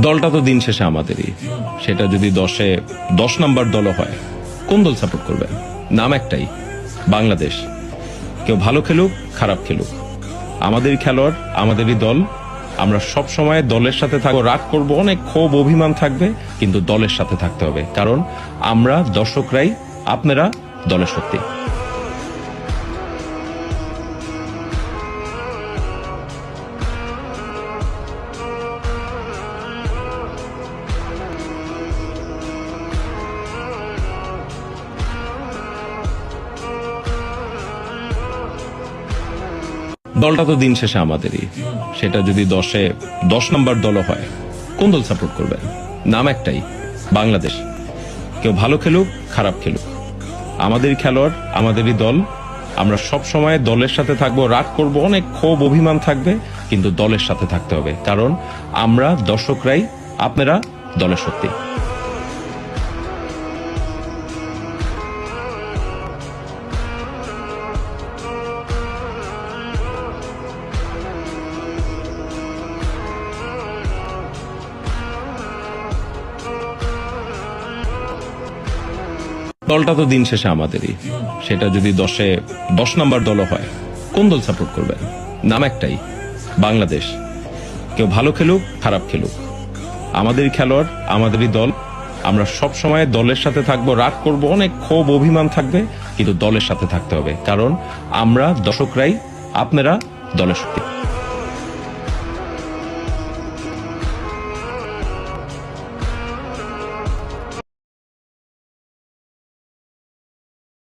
দলটা তো দিন শেষে আমাদেরই। সেটা যদি 10 নাম্বার দলও হয়, কোন দল সাপোর্ট করবেন? নাম একটাই, বাংলাদেশ। কেউ ভালো খেলুক, খারাপ খেলুক, আমাদেরই খেলোয়াড়, আমাদেরই দল। আমরা সব সময় দলের সাথে থাকবো, রাগ করব, অনেক ক্ষোভ অভিমান থাকবে, কিন্তু দলের সাথে থাকতে হবে, কারণ আমরা দর্শকরাই, আপনারা দলের শক্তি। দলটা তো দিন শেষে আমাদেরই। সেটা যদি 10 নাম্বার দলও হয়, কোন দল সাপোর্ট করবেন? নাম একটাই, বাংলাদেশ। কেউ ভালো খেলুক, খারাপ খেলুক, আমাদেরই খেলোয়াড়, আমাদেরই দল। আমরা সব সময় দলের সাথে থাকবো, রাগ করব, অনেক ক্ষোভ অভিমান থাকবে, কিন্তু দলের সাথে থাকতে হবে, কারণ আমরা দর্শকরাই, আপনারা দলের শক্তি। দলটা তো দিন শেষে আমাদেরই। সেটা যদি 10 নাম্বার দলও হয়, কোন দল সাপোর্ট করবেন? নাম একটাই, বাংলাদেশ। কেউ ভালো খেলুক, খারাপ খেলুক, আমাদেরই খেলোয়াড়, আমাদেরই দল। আমরা সব সময় দলের সাথে থাকবো, রাগ করব, অনেক ক্ষোভ অভিমান থাকবে, কিন্তু দলের সাথে থাকতে হবে, কারণ আমরা দর্শকরাই, আপনারা দলের শক্তি।